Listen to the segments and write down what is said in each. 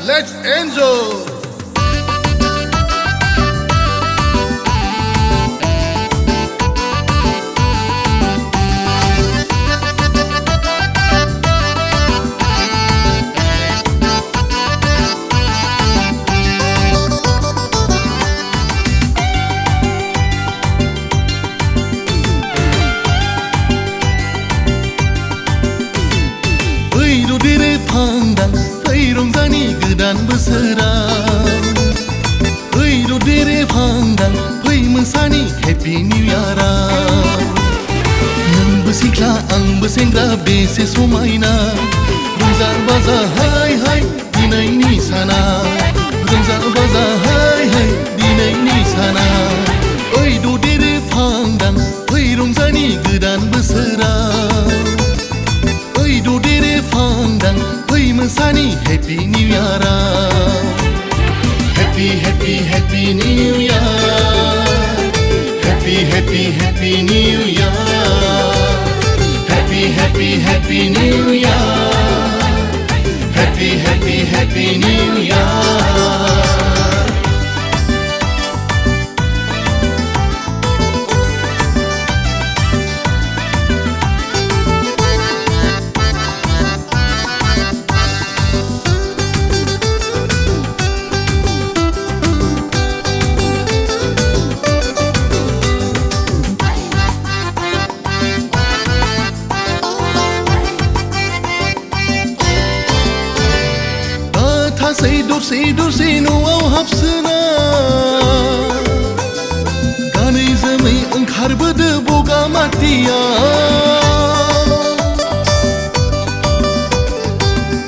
let's enjoy. Fai rongzani goदान बोसोराव फै रदेरे फांदां फै मोसानि हेपि निउ इयाराव नोंबो सिख्ला आंबो सेंग्रा बेसे समायना रंजा बाजा हाय हाय दिनैनि साना रंजा बाजा हाय हाय दिनैनि साना ओइ रदेरे फांदां फै रंजानि गोदान बोसोराव ओइ रदेरे फांदां Musani Happy New Year Happy Happy Happy New Year Happy Happy Happy New Year Happy Happy Happy New Year Happy Happy Happy New Year दसे दसे न'आव हाबसोना गानै जोमै ओंखारबोदो बगामाथिया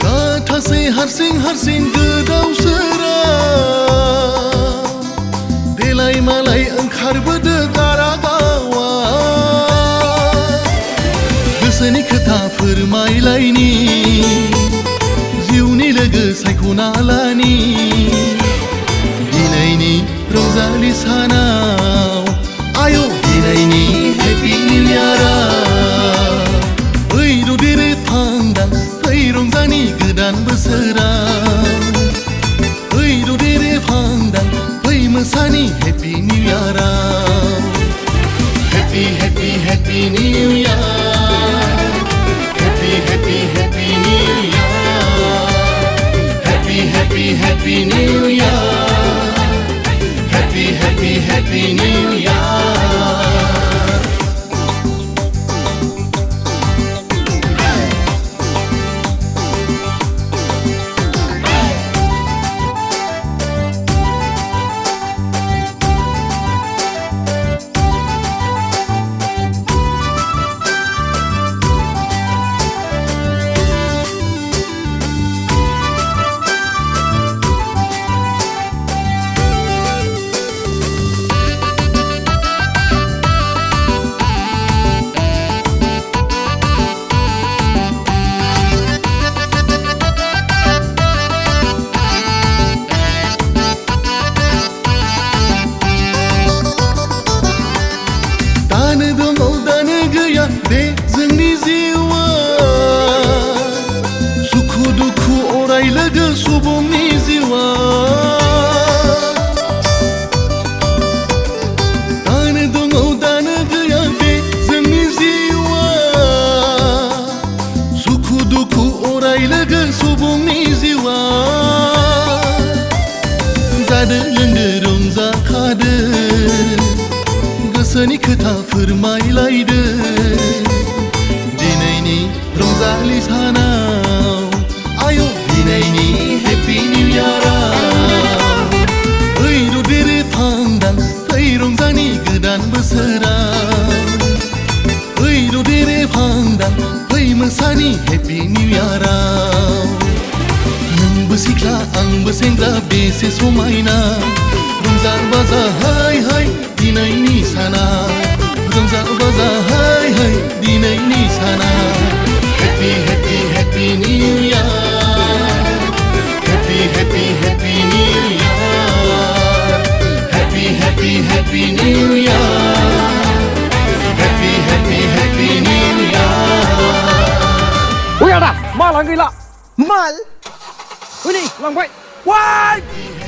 गाथासे हारसिं हारसिं गोदाव सोरा देलाय मालाय ओंखारबोदो दारागावा गोसोनि खोथा फोरमायलायनि जिउनि लोगो सायख'ना लानि दिनैनि रंजालि सानाव आयौ दिनैनि हेपि निउ इयाराव ओइ रदेरे फांदां फै रंजानि गोदान बोसोराव ओइ रदेरे फांदां फै मोसानि हेपि निउ इयाराव happy happy happy New Year happy happy happy New Year Happy Happy New Year Happy Happy Happy New Year बे जोंनि जिउआ सुखु दुखु अराय लोगो सुबुंनि जिउआ दानो दङ दानो गैया बे जोंनि जिउआ सुखु दुखु अराय लोगो सुबुंनि जिउआ जादो लोंदो रंजाखादो गोसोनि खोथा फोरमायलायदो दिनैनि रंजालि सानाव आयौ दिनैनि हेपि निउ इयाराव ओइ रदेरे फांदां फै रंजानि गोदान बोसोराव ओइ रदेरे फांदां फै मोसानि हेपि निउ इयाराव नोंबो सिख्ला आंबो सेंग्रा बेसे समायना रंजा बाजा हाय हाय दिनैनि साना रंजा बाजा हाय हाय दिनैनि साना happy happy happy New Year happy happy happy New Year happy happy happy New Year happy happy happy New Year Ui à, mal là người lạ. Mal. Ui đi, làm vậy. One!